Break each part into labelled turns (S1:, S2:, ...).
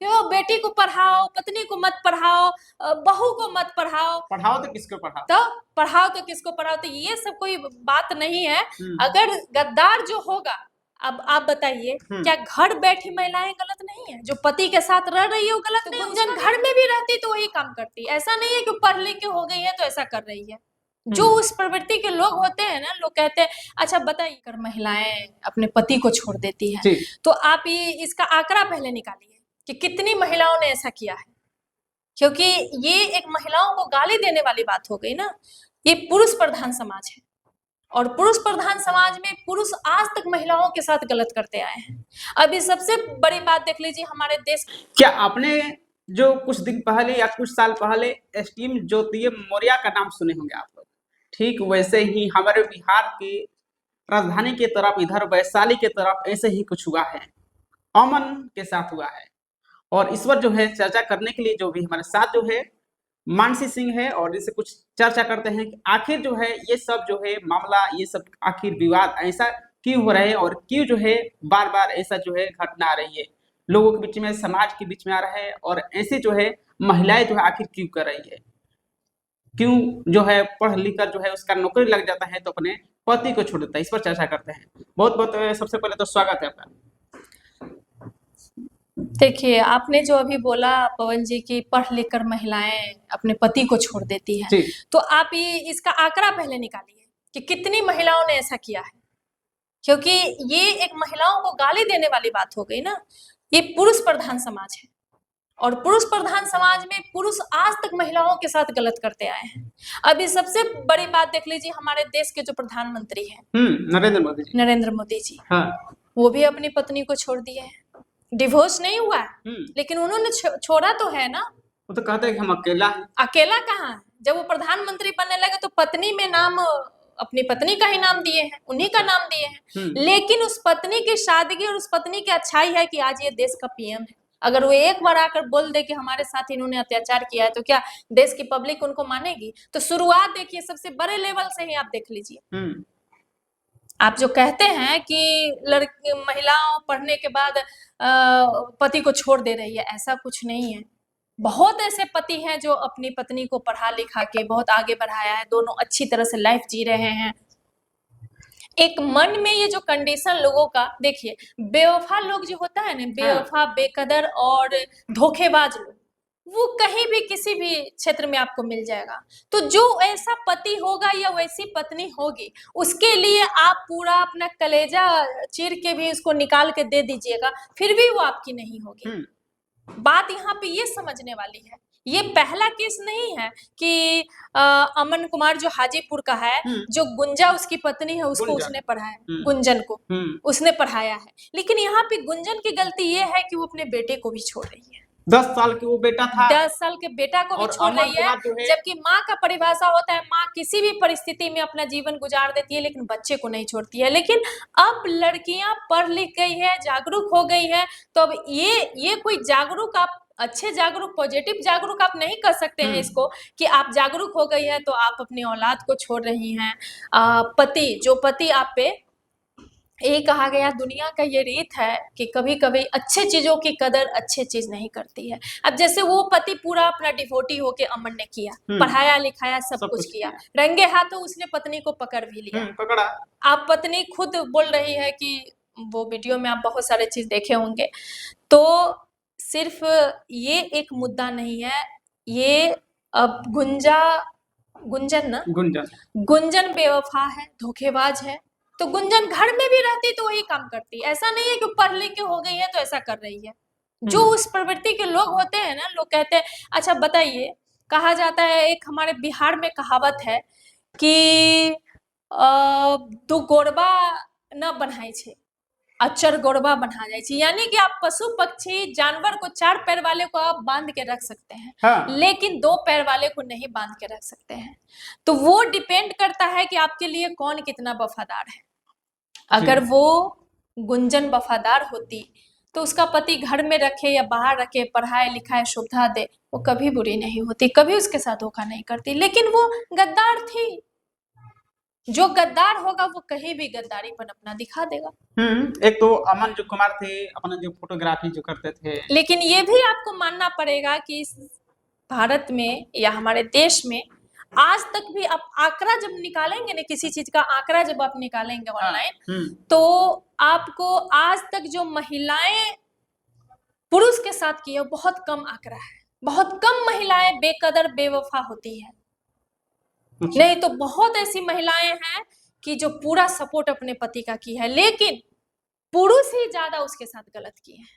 S1: यो बेटी को पढ़ाओ, पत्नी को मत पढ़ाओ, बहू को मत पढ़ाओ।
S2: पढ़ाओ तो किसको पढ़ाओ?
S1: तो पढ़ाओ तो किसको पढ़ाओ, तो ये सब कोई बात नहीं है। अगर गद्दार जो होगा, अब आप बताइए क्या घर बैठी महिलाएं गलत नहीं है? जो पति के साथ रह रही है वो गलत नहीं है? गुंजन घर में भी रहती तो वही काम करती। ऐसा नहीं है कि पढ़ लिख के हो गई है तो ऐसा कर रही है। जो उस प्रवृत्ति के लोग होते हैं ना, लोग कहते हैं अच्छा बताइए कर महिलाएं अपने पति को छोड़ देती है, तो आप ये इसका आंकड़ा पहले निकालिए कि कितनी महिलाओं ने ऐसा किया है। क्योंकि ये एक महिलाओं को गाली देने वाली बात हो गई ना। ये पुरुष प्रधान समाज है और पुरुष प्रधान समाज में पुरुष आज तक महिलाओं के साथ गलत करते आए हैं। अभी सबसे बड़ी बात देख लीजिए हमारे देश।
S2: क्या आपने जो कुछ दिन पहले या कुछ साल पहले एसटीएम ज्योति मौर्य का नाम सुने होंगे आप लोग, ठीक वैसे ही हमारे बिहार की राजधानी की तरफ, इधर वैशाली की तरफ ऐसे ही कुछ हुआ है, अमन के साथ हुआ है। और इस पर जो है चर्चा करने के लिए जो भी हमारे साथ जो है मानसी सिंह है, और इससे कुछ चर्चा करते हैं कि आखिर जो है ये सब जो है मामला, ये सब आखिर विवाद ऐसा क्यों हो रहे हैं और क्यों जो है बार बार ऐसा जो है घटना आ रही है, लोगों के बीच में, समाज के बीच में आ रहा है, और ऐसे जो है महिलाएं जो है आखिर क्यों कर रही है, क्यों जो है पढ़ लिख कर जो है उसका नौकरी लग जाता है तो अपने पति को छोड़ देता है। इस पर चर्चा करते हैं। बहुत बहुत सबसे पहले तो स्वागत है आपका।
S1: देखिए आपने जो अभी बोला पवन जी की पढ़ लिख कर महिलाएं अपने पति को छोड़ देती है, तो आप ये इसका आंकड़ा पहले निकालिए कि कितनी महिलाओं ने ऐसा किया है। क्योंकि ये एक महिलाओं को गाली देने वाली बात हो गई ना। ये पुरुष प्रधान समाज है और पुरुष प्रधान समाज में पुरुष आज तक महिलाओं के साथ गलत करते आए हैं। अभी सबसे बड़ी बात देख लीजिए हमारे देश के जो प्रधानमंत्री हैं नरेंद्र मोदी जी, हाँ। वो भी अपनी पत्नी को छोड़ दिए हैं। डिवोर्स नहीं हुआ है लेकिन उन्होंने छोड़ा तो है ना।
S2: वो तो कहते हैं कि हम अकेला हैं।
S1: अकेला कहाँ है? जब वो प्रधानमंत्री बनने लगे तो पत्नी में नाम अपनी पत्नी का ही नाम दिए हैं, उन्हीं का नाम दिए हैं। लेकिन उस पत्नी की सादगी और उस पत्नी की अच्छाई है कि आज ये देश का पीएम है। अगर वो एक बार आकर बोल दे कि हमारे साथ इन्होंने अत्याचार किया है तो क्या देश की पब्लिक उनको मानेगी? तो शुरुआत देखिए सबसे बड़े लेवल से ही आप देख लीजिए। आप जो कहते हैं कि लड़की महिलाओं पढ़ने के बाद पति को छोड़ दे रही है, ऐसा कुछ नहीं है। बहुत ऐसे पति हैं जो अपनी पत्नी को पढ़ा लिखा के बहुत आगे बढ़ाया है, दोनों अच्छी तरह से लाइफ जी रहे हैं। एक मन में ये जो कंडीशन लोगों का देखिए, बेवफा लोग जो होता है ना, बेवफा, बेकदर और धोखेबाज लोग, वो कहीं भी किसी भी क्षेत्र में आपको मिल जाएगा। तो जो ऐसा पति होगा या वैसी पत्नी होगी, उसके लिए आप पूरा अपना कलेजा चीर के भी उसको निकाल के दे दीजिएगा, फिर भी वो आपकी नहीं होगी। बात यहाँ पे ये समझने वाली है। ये पहला केस नहीं है कि अमन कुमार जो हाजीपुर का है, जो गुंजा उसकी पत्नी है, उसको उसने पढ़ाया, गुंजन को उसने पढ़ाया है। लेकिन यहाँ पे गुंजन की गलती ये है कि वो अपने बेटे को भी छोड़ रही है।
S2: 10 साल के वो बेटा था,
S1: 10 साल के बेटा को भी छोड़ रही है। जबकि माँ का परिभाषा होता है, माँ किसी भी परिस्थिति में अपना जीवन गुजार देती है लेकिन बच्चे को नहीं छोड़ती है। लेकिन अब लड़कियां पढ़ लिख गई है, जागरूक हो गई है, तो अब ये कोई जागरूक, आप अच्छे जागरूक, पॉजिटिव जागरूक आप नहीं कर सकते हैं इसको कि आप जागरूक हो गई है तो आप अपनी औलाद को छोड़ रही हैं। पति, जो पति आप पे, ये कहा गया दुनिया का ये रीत है कि कभी कभी अच्छे चीजों की कदर अच्छे चीज नहीं करती है। अब जैसे वो पति पूरा अपना डिवोटी होके अमन ने किया, पढ़ाया लिखाया सब कुछ किया, रंगे हाथों उसने पत्नी को पकड़ भी लिया,
S2: पकड़ा।
S1: आप पत्नी खुद बोल रही है कि वो वीडियो में आप बहुत सारे चीज देखे होंगे। तो सिर्फ ये एक मुद्दा नहीं है, ये अब गुंजन बेवफा है, धोखेबाज है। तो गुंजन घर में भी रहती तो वही काम करती। ऐसा नहीं है कि पढ़ लिख के हो गई है तो ऐसा कर रही है। जो उस प्रवृत्ति के लोग होते हैं ना, लोग कहते हैं अच्छा बताइए, कहा जाता है, एक हमारे बिहार में कहावत है कि दो गोरबा न बनाई छे, अचर गोरबा बना जाए छे। यानी कि आप पशु पक्षी जानवर को 4 पैर वाले को आप बांध के रख सकते हैं, हाँ। लेकिन 2 पैर वाले को नहीं बांध के रख सकते हैं। तो वो डिपेंड करता है कि आपके लिए कौन कितना वफादार है। अगर वो गुंजन वफादार होती तो उसका पति घर में रखे या बाहर रखे, पढ़ाए लिखाए, सुविधा दे, वो कभी बुरी नहीं होती, कभी उसके साथ धोखा नहीं करती। लेकिन वो गद्दार थी, जो गद्दार होगा वो कहीं भी गद्दारीपन अपना दिखा देगा।
S2: एक तो अमन जो कुमार थे, अपना जो फोटोग्राफी जो करते थे,
S1: लेकिन ये भी आपको मानना पड़ेगा कि इस भारत में या हमारे देश में आज तक भी आप आंकड़ा जब निकालेंगे ना, किसी चीज का आंकड़ा जब आप निकालेंगे ऑनलाइन, तो आपको आज तक जो महिलाएं पुरुष के साथ की है बहुत कम आंकड़ा है। बहुत कम महिलाएं बेकदर बेवफा होती है। नहीं तो बहुत ऐसी महिलाएं हैं कि जो पूरा सपोर्ट अपने पति का की है, लेकिन पुरुष ही ज्यादा उसके साथ गलत किए हैं।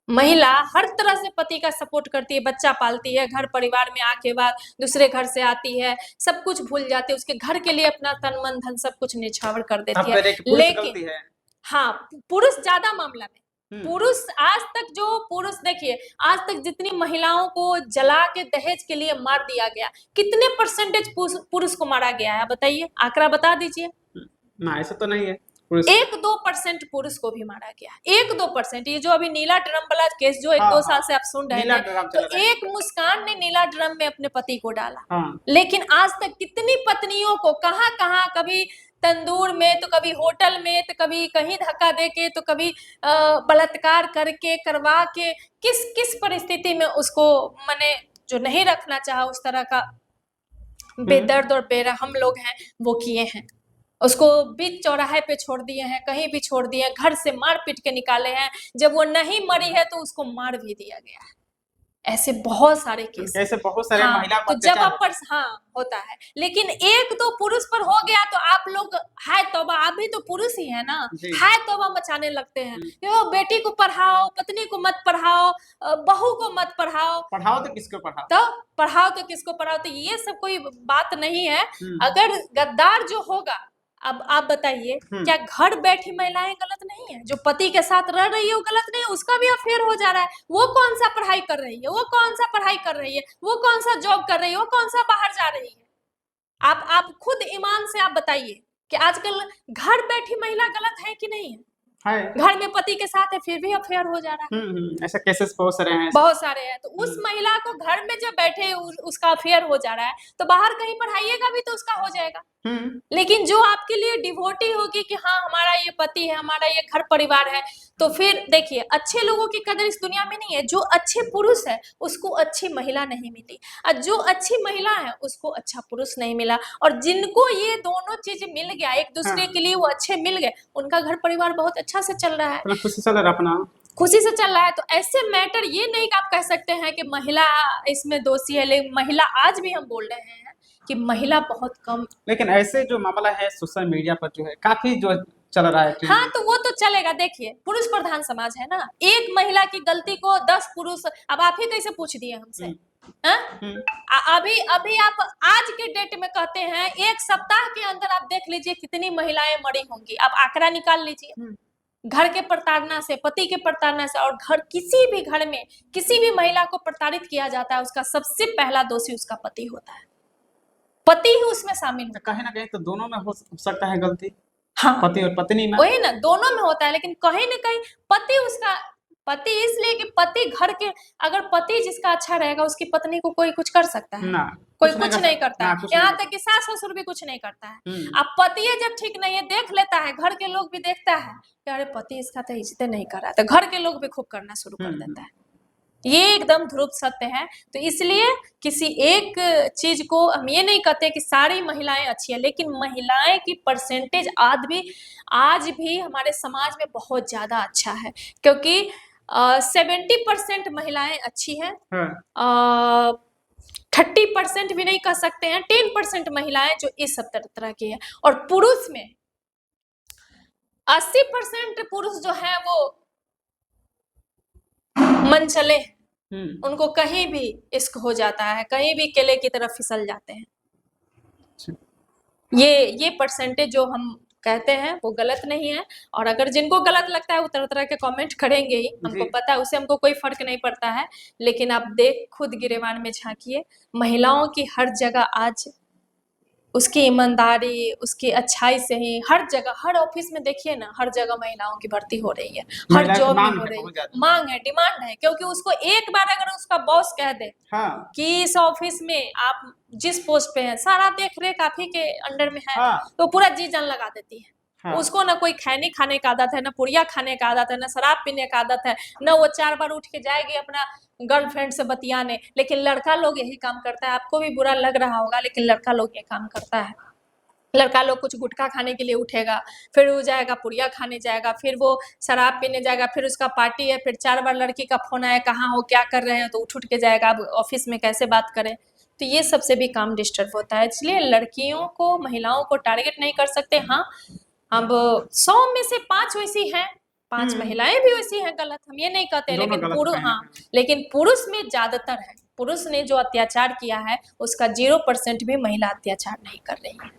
S1: महिला हर तरह से पति का सपोर्ट करती है, बच्चा पालती है, घर परिवार में आके बाद दूसरे घर से आती है, सब कुछ भूल जाती है, उसके घर के लिए अपना तन मन धन सब कुछ निछावर कर देती है। लेकिन हाँ, पुरुष ज्यादा मामला में पुरुष आज तक जो पुरुष देखिए, आज तक जितनी महिलाओं को जला के दहेज के लिए मार दिया गया, कितने परसेंटेज पुरुष को मारा गया है बताइए, आंकड़ा बता दीजिए।
S2: ना ऐसा तो नहीं है,
S1: 1-2% पुरुष को भी मारा गया, 1-2%। ये जो अभी नीला ड्रम वाला केस जो 1-2 साल से आप सुन रहे हैं, तो एक मुस्कान ने नीला ड्रम में अपने पति को डाला। लेकिन आज तक कितनी पत्नियों को कहाँ कहाँ, कभी तंदूर में, तो कभी होटल में, तो कभी कहीं धक्का देके, तो कभी बलात्कार करके करवा के, किस किस परिस्थिति में उसको मैंने जो नहीं रखना चाहा उस तरह का बेदर्द और बेरहम लोग हैं वो किए हैं। उसको बीच चौराहे पे छोड़ दिए हैं, कहीं भी छोड़ दिए हैं, घर से मार पीट के निकाले हैं, जब वो नहीं मरी है तो उसको मार भी दिया गया है। ऐसे बहुत सारे केस,
S2: ऐसे बहुत सारे महिला
S1: तो जब आप पर होता है, लेकिन 1-2 पुरुष पर हो गया तो आप लोग हाय तौबा, आप भी तो पुरुष ही है ना, हाय तौबा मचाने लगते हैं। तो बेटी को पढ़ाओ, पत्नी को मत पढ़ाओ, बहू को मत पढ़ाओ,
S2: पढ़ाओ तो किसको पढ़ाओ,
S1: तो किसको पढ़ाओ। तो ये सब कोई बात नहीं है। अगर गद्दार जो होगा, अब आप बताइए, क्या घर बैठी महिलाएं गलत नहीं है? जो पति के साथ रह रही है वो गलत नहीं है? उसका भी अफेयर हो जा रहा है, वो कौन सा पढ़ाई कर रही है, वो कौन सा पढ़ाई कर रही है, वो कौन सा जॉब कर रही है, वो कौन सा बाहर जा रही है। आप खुद ईमान से आप बताइए कि आजकल घर बैठी महिला गलत है कि नहीं है? घर में पति के साथ है फिर भी अफेयर हो जा रहा है।
S2: ऐसा केसेस बहुत सारे हैं।
S1: तो उस महिला को घर में जब बैठे उसका अफेयर हो जा रहा है, तो बाहर कहीं पढ़ाइएगा भी तो उसका हो जाएगा। लेकिन जो आपके लिए डिवोटी होगी कि हाँ हमारा ये पति है, हमारा ये घर परिवार है, तो फिर देखिए अच्छे लोगों की कदर इस दुनिया में नहीं है। जो अच्छे पुरुष है उसको अच्छी महिला नहीं मिली, और जो अच्छी महिला है उसको अच्छा पुरुष नहीं मिला। और जिनको ये दोनों चीज मिल गया, एक दूसरे के लिए वो अच्छे मिल गए, उनका घर परिवार बहुत अच्छा से चल रहा है, खुशी से चल रहा है। तो ऐसे मैटर ये नहीं कि आप कह सकते हैं कि महिला इसमें दोषी है। लेकिन महिला, आज भी हम बोल रहे हैं कि महिला बहुत कम,
S2: लेकिन ऐसे जो मामला है सोशल मीडिया पर जो है काफी जो चल रहा है।
S1: हाँ, तो वो तो चलेगा। देखिए पुरुष प्रधान समाज है ना, एक महिला की गलती को 10 पुरुष, अब आप ही कैसे पूछ दिए हमसे? अभी आप आज के डेट में कहते हैं, एक सप्ताह के अंदर आप देख लीजिए कितनी महिलाएं मरी होंगी। आप आंकड़ा निकाल लीजिए, घर के प्रताड़ना से, पति के प्रताड़ना से, और घर किसी भी घर में किसी भी महिला को प्रताड़ित किया जाता है, उसका सबसे पहला दोषी उसका पति होता है। पति ही उसमें शामिल होता है।
S2: कहीं ना कहीं तो दोनों में हो सकता है गलती,
S1: हाँ,
S2: पति और पत्नी में,
S1: वही ना, दोनों में होता है। लेकिन कहीं ना कहीं पति उसका पति, इसलिए कि पति घर के, अगर पति जिसका अच्छा रहेगा उसकी पत्नी को कोई कुछ कर सकता है ना, कोई कुछ नहीं करता है। यहाँ तक कि सास ससुर भी कुछ नहीं करता है। अब पति जब ठीक नहीं है, देख लेता है, घर के लोग भी देखता है कि अरे पति इसका तो इज्जत नहीं कर रहा, तो घर के लोग भी खूब करना शुरू कर देता है। ये एकदम ध्रुव सत्य है। तो इसलिए किसी एक चीज को हम ये नहीं कहते कि सारी महिलाएं अच्छी है, लेकिन महिलाएं की परसेंटेज आज भी हमारे समाज में बहुत ज्यादा अच्छा है, क्योंकि 70% महिलाएं अच्छी हैं, 30% भी नहीं कह सकते हैं, 10% महिलाएं जो इस सब तरह की है। और पुरुष में 80% पुरुष जो है वो मन चले, उनको कहीं भी इश्क हो जाता है, कहीं भी केले की तरफ फिसल जाते हैं। ये परसेंटेज जो हम कहते हैं वो गलत नहीं है। और अगर जिनको गलत लगता है वो तरह तरह के कमेंट करेंगे ही, हमको पता है, उससे हमको कोई फर्क नहीं पड़ता है। लेकिन आप खुद गिरेबान में झांकिए, महिलाओं की हर जगह आज उसकी ईमानदारी, उसकी अच्छाई से ही हर जगह, हर ऑफिस में देखिए ना, हर जगह महिलाओं की भर्ती हो रही है, हर
S2: महिला की
S1: जॉब में
S2: मांग
S1: हो
S2: है
S1: रही
S2: बहुत
S1: है,
S2: ज्यादा।
S1: मांग है, डिमांड है, क्योंकि उसको एक बार अगर उसका बॉस कह दे
S2: हाँ
S1: कि इस ऑफिस में आप जिस पोस्ट पे हैं सारा देख रेख आप ही के अंडर में है,
S2: हाँ
S1: तो पूरा जी जान लगा देती है।
S2: हाँ
S1: उसको ना कोई खैनी खाने का आदत है, ना पुड़िया खाने का आदत है, ना शराब पीने का आदत है, ना वो 4 बार उठ के जाएगी अपना गर्लफ्रेंड से बतियाने। लेकिन लड़का लोग यही काम करता है, आपको भी बुरा लग रहा होगा, लेकिन लड़का लोग ये काम करता है। लड़का लोग कुछ गुटखा खाने के लिए उठेगा, फिर वो जाएगा पुड़िया खाने जाएगा, फिर वो शराब पीने जाएगा, फिर उसका पार्टी है, फिर 4 बार लड़की का फोन आया कहाँ हो, क्या कर रहे हैं, तो उठ के जाएगा। अब ऑफिस में कैसे बात करें, तो ये सबसे भी काम डिस्टर्ब होता है। इसलिए लड़कियों को, महिलाओं को टारगेट नहीं कर सकते। हाँ, अब 100 में से 5 वैसी हैं, 5 महिलाएं भी वैसी हैं, गलत हम ये नहीं कहते,
S2: दोनों
S1: लेकिन
S2: गलत
S1: पुरुष,
S2: हैं।
S1: हाँ, लेकिन पुरुष में ज्यादातर है। पुरुष ने जो अत्याचार किया है उसका 0% भी महिला अत्याचार नहीं कर रही है।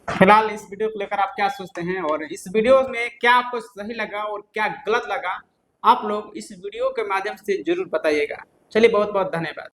S2: फिलहाल इस वीडियो को लेकर आप क्या सोचते हैं, और इस वीडियो में क्या आपको सही लगा और क्या गलत लगा, आप लोग इस वीडियो के माध्यम से जरूर बताइएगा। चलिए, बहुत बहुत धन्यवाद।